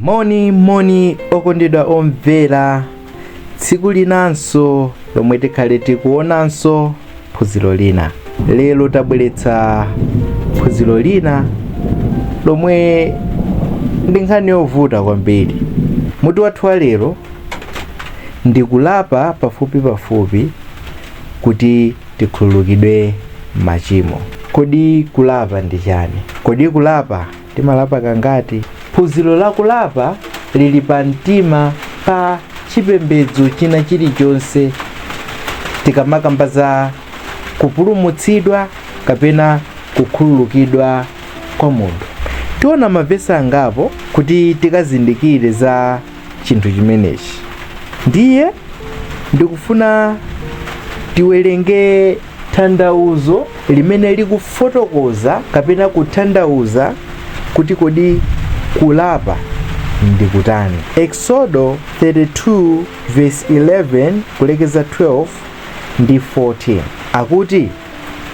Moni okondedwa omvera, tsiku linanso lomwe tikhale tikuonanso phunziro lina. Lero tabweretsa phunziro lina lomwe ndi nkhani yovuta kwambiri. Mutu wathu wa lero ndi kulapa pafupipafupi kuti tikhululukidwe machimo. Kodi kulapa ndi chani? Kodi kulapa timalapa kangati? Phunziro la kulapa lili pa mtima pa chipembedzo china chilichonse tikamakamba za kupulumutsidwa kapena kukhululukidwa kwa munthu. Tiona mavesi angapo kuti tikazindikire za chinthu chimenechi. Ndiye ndikufuna tiwerenge tanthauzo limene likufotokoza kapena kuthandauza kuti kodi kulapa ndi kutani. Exodo 32 verse 11 kulekeza 12 ndi 14 akuti,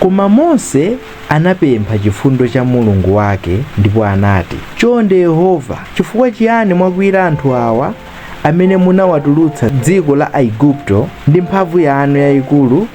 koma Mose anapempha chifundo cha Mulungu wake ndipo anati, chonde Yehova, chifukwa chiyani mwakwiyira anthu awa amene munawatulutsa dziko la Aigupto ndi mphamvu yanu yayikulu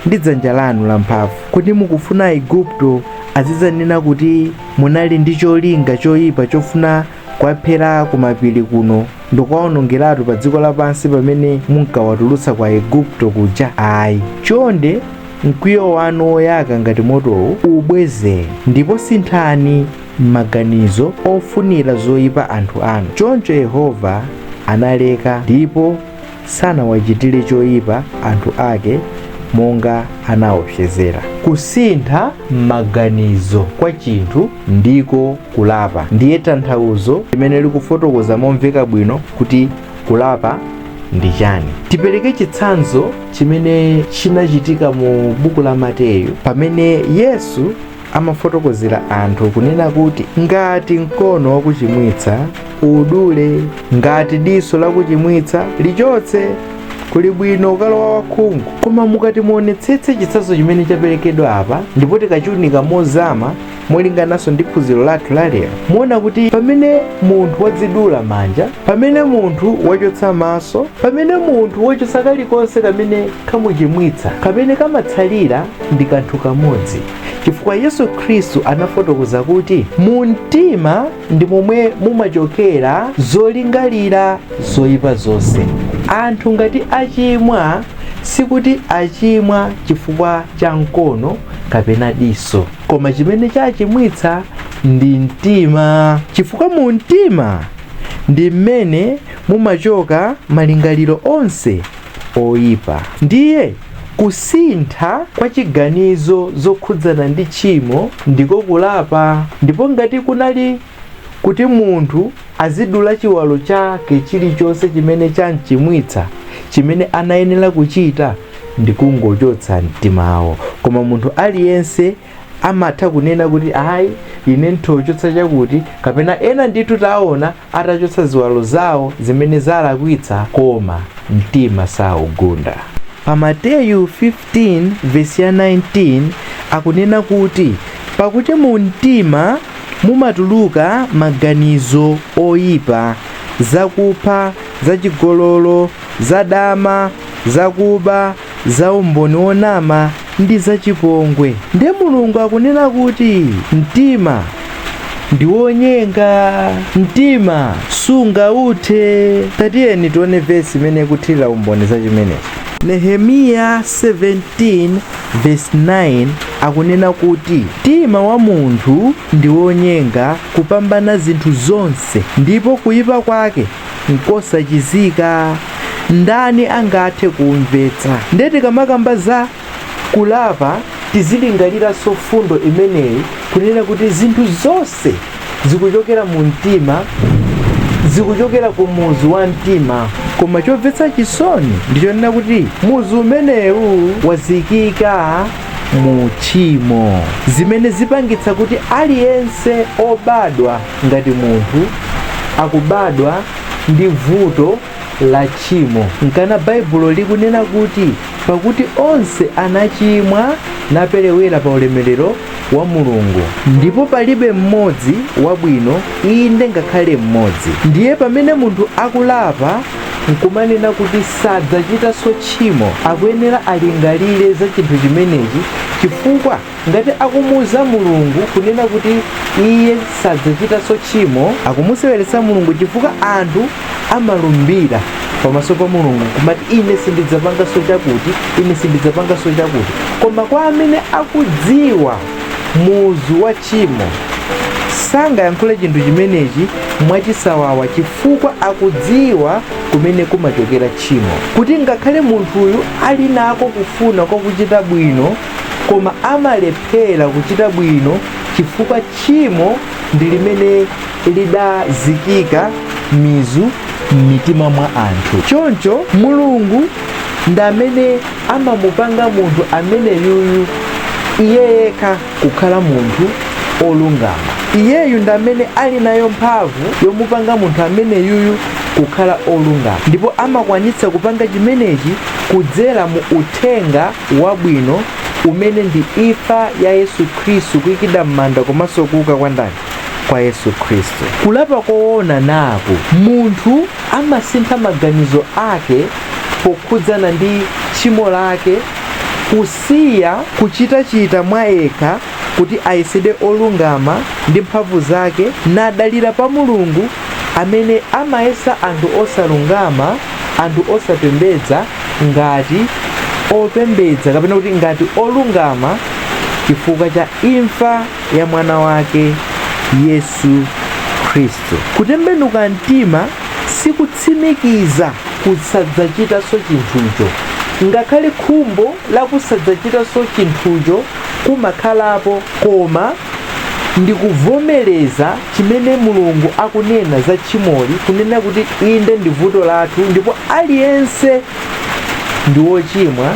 ndi dzanja lanu lamphamvu, kuti mukufuna Aigupto azidzanena kuti munali ndi cholinga choyipa chofuna kwaphera kumapiri kuno ndikuwawonongeratu pa dziko lapansi pamene munkawatulutsa kwa Aigupto kuja? Ayi, chonde mkwiyo wanu woyaka ngati motowu ubwezeni ndipo sinthani maganizo ofunira zoyipa anthu anu. Choncho Yehova analeka ndipo sanawachitire choyipa anthu ake monga anaopsezera. Kusintha maganizo kwa chinthu ndiko kulapa. Ndiye tanthauzo limene likufotokoza momveka bwino kuti kulapa ndi chani. Tipereke chitsanzo chimene chinachitika mu buku la Mateyu pamene Yesu amafotokozera anthu kunena kuti ngati mkono wakuchimwitsa udule, ngati diso lakuchimwitsa lichotse, kuli bwino ukalowa wakhungu. Koma mukati muonetsetse chitsanzo chimene chaperekedwa apa ndipo tikachiunika mozama molingananso ndi phunziro lathu la lero, muona kuti pamene munthu wadzidula manja, pamene munthu wachotsa maso, pamene munthu wachotsa kalikonse kamene kamuchimwitsa, kamene kamatsalira ndi kanthu kamodzi. Chifukwa Yesu Khristu anafotokoza kuti mu mtima ndi momwe mumachokera zolingalira zoyipa zonse. Anthu ngati achimwa, sikuti achimwa chifukwa cha mkono kapena diso, koma chimene chachimwitsa ndi mtima, chifukwa mu mtima ndi mmene mumachoka malingaliro onse oyipa. Ndiye kusintha kwa chiganizo zokhudzana ndi tchimo ndiko kulapa. Ndipo ngati kunali kuti munthu azidula chiwalo chake chilichonse chimene chamchimwitsa, chimene anayenera kuchita ndi kungochotsa mtimawo. Koma munthu aliyense amatha kunena kuti ayi, ine nthochotsa chakuti, kapena ena ndithu taona atachotsa ziwalo zawo zimene zalakwitsa koma mtima saugunda. Pa Mateyu 15 verse ya 19 akunena kuti, pakuti mu mtima mumatuluka maganizo oyipa, zakupha, zachigololo, zadama, zakuba, za umboni wonama ndi zachipongwe. Ndiye Mulungu akunena kuti mtima ndi wonyenga, mtima sungauthe. Tiyeni tione vesi imene ikuthira umboni za chimenechi. Nehemiya 17 verse 9 akunena kuti mtima wa munthu ndi wonyenga kupambana zinthu zonse, ndipo kuyipa kwake nkosachizika, ndani angathe kumvetsa? Ndiye tikamakamba za kulapa tizilingaliranso fundo imeneyi kunena kuti zinthu zonse zikuchokera mu mtima, zikuchokera ku muzu wa mtima. Koma chomvetsa chisoni ndichonena kuti muzu umenewu wazikika mu tchimo, zimene zipangitsa kuti aliyense obadwa ngati munthu akubadwa ndi vuto la tchimo. Nkana baibulo likunena kuti pakuti onse anachimwa naperewera pa ulemerero wa Mulungu, ndipo palibe mmodzi wabwino, inde ngakhale mmodzi. Ndiye pamene munthu akulapa nkumanena kuti sadzachitanso tchimo, akuyenera alingalire za chinthu chimenechi, chifukwa ngati akumuwuza Mulungu kunena kuti iye sadzachitanso tchimo, akumuseweretsa Mulungu, chifukwa anthu amalumbira pamaso pa Mulungu kumati ine sindidzapanganso chakuti, ine sindidzapanganso chakuti. Koma kwa amene akudziwa muzu wa tchimo, sangayankhule chinthu chimenechi mwachisawawa, chifukwa akudziwa kumene kumachokera tchimo, kuti ngakhale munthuyu ali nako kufuna kwa kuchita bwino, koma amalephera kuchita bwino chifukwa tchimo ndi limene lidazikika mizu m'mitima mwa anthu. Choncho Mulungu ndi amene amamupanga munthu amene yuyu iye yekha kukhala munthu olungama. Iyeyu ndi amene ali nayo mphamvu yomupanga munthu amene yuyu kukhala olungama, ndipo amakwanitsa kupanga chimenechi kudzera mu uthenga wabwino umene ndi imfa ya Yesu Khristu, kuyikidwa m'manda komanso kuuka kwa ndani? Kwa Yesu Khristu. Kulapa koona naku munthu amasintha maganizo ake pokhudzana ndi tchimo lake, kusiya kuchitachita mwa yekha kuti ayesedwe olungama ndi mphamvu zake, nadalira pa Mulungu amene amayesa anthu osalungama, anthu osapembedza ngati opembedza, kapena kuti ngati olungama, chifukwa cha imfa ya mwana wake Yesu Khristu. Kutembenuka mtima sikutsimikiza kusadzachitanso chinthucho, ngakhale khumbo la kusadzachitanso chinthucho kumakhalapo, koma ndi kuvomereza chimene Mulungu akunena za tchimoli, kunena kuti inde ndi vuto lathu, ndipo aliyense ndi wochimwa,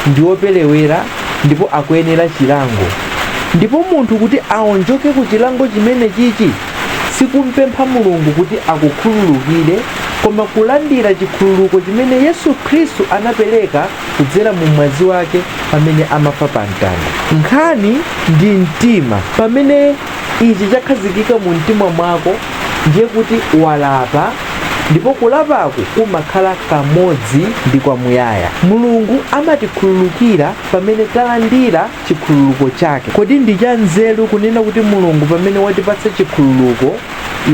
ndi woperewera, ndipo akuyenera chilango. Ndipo munthu kuti aonjoke ku chilango chimene chichi sikumpempha Mulungu kuti akukhululukire, koma kulandira chikhululuko chimene Yesu Khristu anapereka kudzera mu mwazi wake pamene amafa pa mtanda. Nkhani ndi mtima. Pamene ichi chakhazikika mu mtima mwako, ndiye kuti walapa, ndipo kulapaku kumakhala kamodzi ndi kwamuyaya. Mulungu amatikhululukira pamene talandira chikhululuko chake. Kodi ndi cha nzeru kunena kuti Mulungu pamene watipatsa chikhululuko,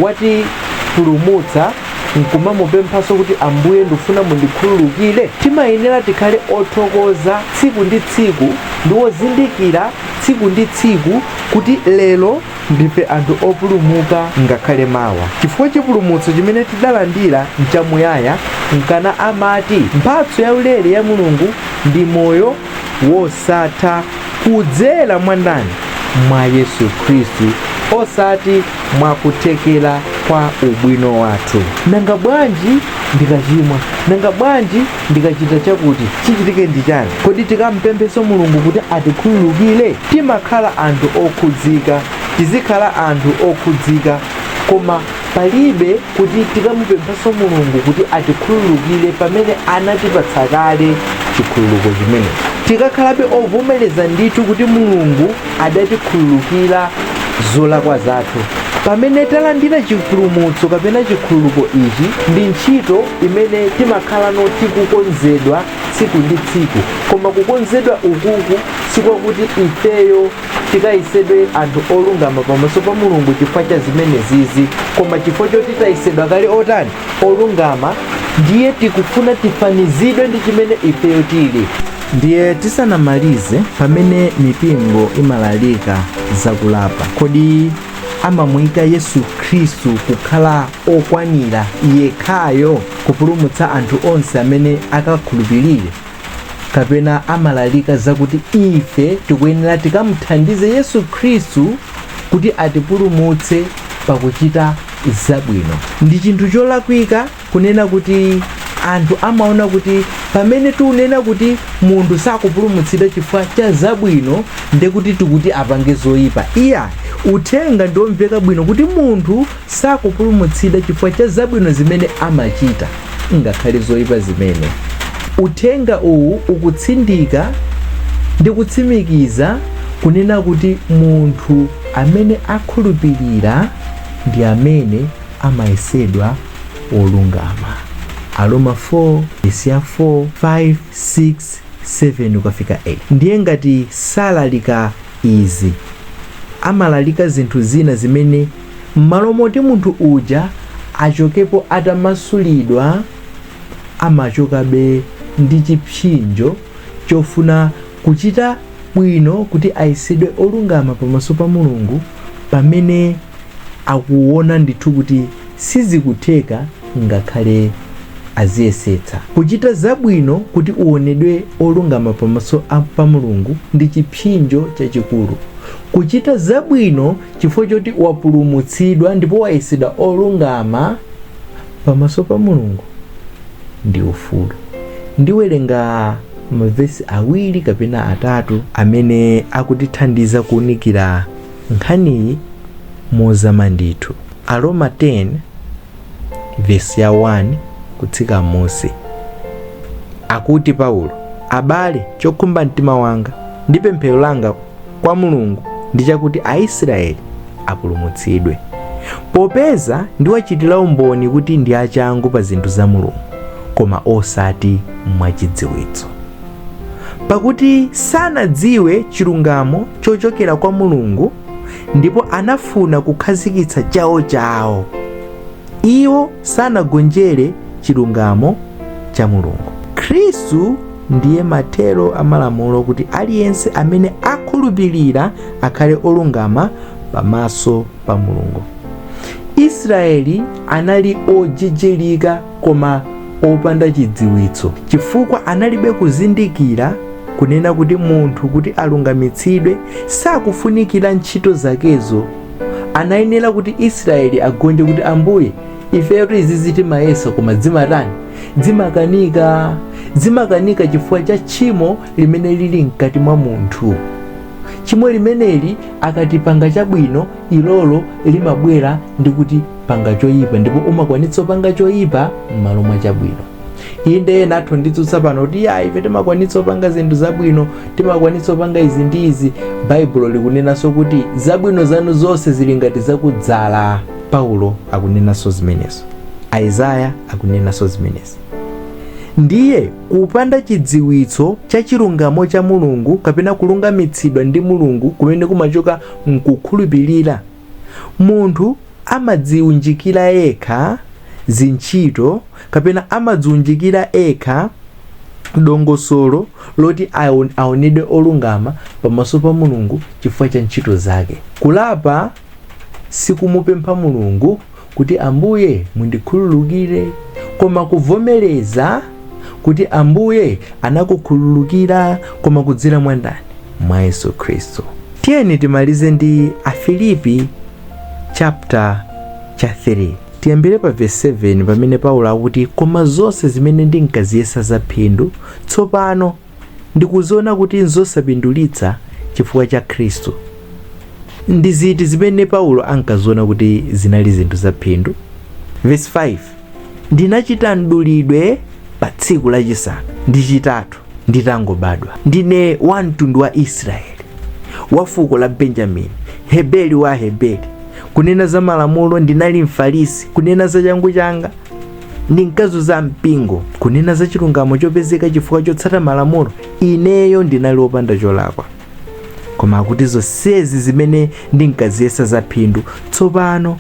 watipulumutsa, nkumamupemphanso kuti Ambuye ndifuna mundikhululukire? Timayenera tikhale othokoza tsiku ndi tsiku, ndi wozindikira tsiku ndi tsiku kuti lero ndife anthu opulumuka ngakhale mawa, chifukwa chipulumutso chimene tidalandira nchamuyaya. Nkana amati mphatso yaulere ya Mulungu ndi moyo wosatha kudzera mwa ndani? Mwa Yesu Khristu, osati mwakuthekera kwa ubwino wathu. Nanga bwanji ndikachimwa? Nanga bwanji ndikachita chakuti? Chichitike ndi chani? Kodi tikampempheso Mulungu kuti atikhululukire? Timakhala anthu okhudzika, tizikhala anthu okhudzika, koma palibe kuti tikamupemphaso Mulungu kuti atikhululukire pamene anatipatsa kale chikhululuko chimene. Tikakhalabe ovomereza ndithu kuti Mulungu adatikhululukira zolakwa zathu. Pamene talandira chipulumutso kapena chikhululuko ichi, ndi ntchito imene timakhala tikukonzedwa tsiku ndi tsiku, koma kukonzedwa ukuku sikwakuti ifeyo tikayesedwe anthu olungama pamaso pa Mulungu chifukwa cha zimene zizi, koma chifukwa choti tayesedwa kale otani? Olungama. Ndiye tikufuna tifanizidwe ndi chimene ifeyo tili. Ndiye tisanamalize, pamene mipingo imalalika zakulapa, kodi amamuyika Yesu Khristu kukhala okwanira yekhayo kupulumutsa anthu onse amene akakhulupirire, kapena amalalika zakuti ife tikuyenera tikamuthandize Yesu Khristu kuti atipulumutse pakuchita zabwino? Ndi chinthu cholakwika kunena kuti anthu amaona kuti pamene tikunena kuti munthu sakupulumutsidwa chifukwa cha zabwino, ndiye kuti tikuti apange zoyipa. Iya, uthenga ndiomveka bwino kuti munthu sakupulumutsidwa chifukwa cha zabwino zimene amachita, ngakhale zoyipa zimene. Uthenga uwu ukutsindika ndi kutsimikiza kunena kuti munthu amene akhulupirira ndi amene amayesedwa olungama. Aroma 4 verse 4, 5, 6, 7 ukafika 8. Ndiye ngati salalika izi, amalalika zinthu zina zimene m'malo moti munthu uja achokepo atamasulidwa, amachokabe ndi chipsinjo chofuna kuchita bwino kuti ayesedwe olungama pamaso pa Mulungu, pamene akuona ndithu kuti sizikutheka ngakhale aziyesetsa. Kuchita zabwino kuti uonedwe olungama pamaso pa Mulungu ndi chipsinjo chachikulu. Kuchita zabwino chifukwa choti wapulumutsidwa ndipo wayesedwa olungama pamaso pa Mulungu ndi ufulu. Ndiwerenga mavesi awiri kapena atatu amene akutithandiza kuunikira nkhaniyi mozama ndithu. Aroma 10 verse 1 kutsika Mose. Akuti Paulo, abale, chokhumba mtima wanga ndi pemphero langa kwa Mulungu ndi chakuti Aisraeli apulumutsidwe, popeza ndiwachitira umboni kuti ndi achangu pa zinthu za Mulungu, koma osati mwachidziwitso. Pakuti sanadziwe chilungamo chochokera kwa Mulungu, ndipo anafuna kukhazikitsa chawo. Iwo sanagonjere chilungamo cha Mulungu. Khristu ndiye mathero amalamulo kuti aliyense amene akhulupirira akhale olungama pamaso pa Mulungu. Israeli anali ojejerika koma opanda chidziwitso, chifukwa analibe kuzindikira kunena kuti munthu kuti alungamitsidwe sakufunikira ntchito zakezo. Anayenera kuti Israeli agonje kuti Ambuye, ifeyo izi timayesa koma zimakanika chifukwa cha tchimo limene lili mkati mwa munthu. Tchimo limeneli akatipanga chabwino, ilolo limabwera ndi kuti panga choyipa, ndipo umakwanitsa panga choyipa m'malo mwa chabwino. Inde ena athu nditsutsa pano kuti ife timakwanitsa panga zinthu zabwino, timakwanitsa panga izi ndi izi. Baibulo likunenanso kuti zabwino zanu zonse zili ngati zakudzala. Paulo akunenanso zimenezo. Isaiah akunenanso zimenezo. Ndiye kupanda chidziwitso cha chilungamo cha Mulungu kapena kulungamitsidwa ndi Mulungu kumene kumachoka mkukhulupirira, munthu amadziunjikira yekha zintchito kapena amadziunjikira ekha dongosolo loti aonedwe olungama pamaso pa Mulungu chifukwa cha ntchito zake. Kulapa sikumupempha Mulungu kuti Ambuye mundikhululukire, koma kuvomereza kuti Ambuye anakukhululukira koma kudzera mwa ndani? Mwa Yesu Khristu. Tiyeni timalize ndi Afilipi chapter 3. Tiyambire pa verse 7 pamene Paulo akuti, koma zonse zimene ndinkaziyesa zaphindu tsopano ndikuziona kuti nzosapindulitsa chifukwa cha Khristu. Ndi ziti zimene Paulo ankaziona kuti zinali zinthu zaphindu? Verse 5, ndinachita mdulidwe pa tsiku lachisanu ndi chitatu nditangobadwa. Ndine wa mtundu wa Israeli, wa fuko la Benjamini, Hebeli wa Hebeli. Kunena za malamulo ndinali Mfarisi, kunena za changu changa ndinkazunza mpingo, kunena za chilungamo chopezeka chifukwa chotsata malamulo ineyo ndinali wopanda cholakwa. Koma akuti zonsezi zimene ndinkaziyesa zaphindu tsopano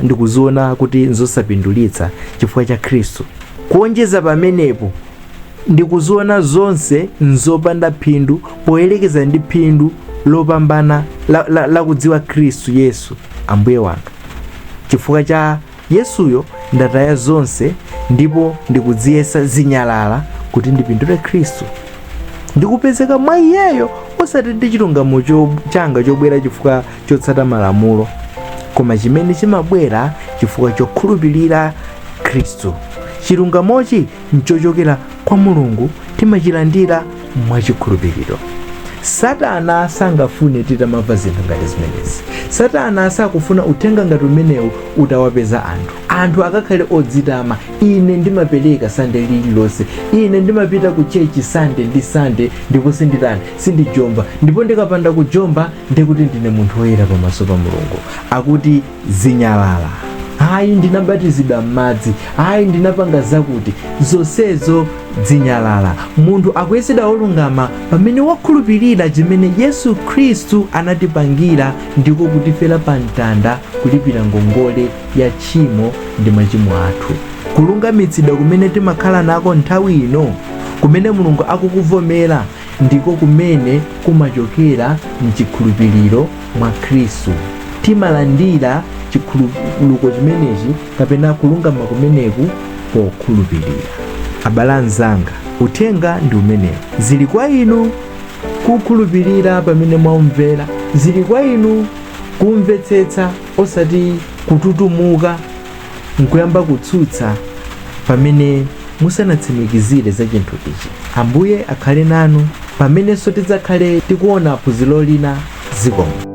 ndikuziona kuti nzosapindulitsa chifukwa cha Khristu. Kuonjeza pamenepo ndikuziona zonse nzopanda phindu poyerekeza ndi phindu lopambana la kudziwa Khristu Yesu Ambuye wanga. Chifukwa cha Yesuyo ndataya zonse ndipo ndikuziyesa zinyalala kuti ndipindule Khristu, ndikupezeka mwa Iyeyo, osati ndi chilungamo changa chobwera chifukwa chotsata malamulo, koma chimene chimabwera chifukwa chokhulupirira Khristu. Chilungamochi nchochokera kwa Mulungu, timachilandira mwachikhulupiriro. Satana sangafune titamva zinthu ngati zimenezi. Satana sakufuna uthenga ngati umenewu utawapeza anthu akakhale odzitama. Ine ndimapereka Sunday lililonse, ine ndimapita ku chechi Sunday ndi Sunday, ndipo sindijomba, ndipo ndikapanda kujomba ndikuti ndine munthu woyera pamaso pa Mulungu. Akuti zinyalala, ayi ndinabatizidwa m'madzi, ayi ndinapanga zakuti. Zonsezo zinyalala. Munthu akuyesedwa olungama pamene wakhulupirira chimene Yesu Khristu anatipangira, ndiko kutifera pa mtanda, kulipira ngongole ya tchimo ndi machimo athu. Kulungamitsidwa kumene timakhala nako nthawi ino, kumene Mulungu akukuvomera, ndiko kumene kumachokera mchikhulupiriro mwa Khristu. Timalandira chikhululuko chimenechi kapena kulungama kumeneku pokhulupirira. Abale anzanga, uthenga ndi umenewu. Zili kwa inu kukhulupirira pamene mwamvera, zili kwa inu kumvetsetsa osati kututumuka nkuyamba kutsutsa pamene musanatsimikizire za chinthu ichi. Ambuye akhale nanu pamenenso tidzakhale tikuona phunziro lina zikomo.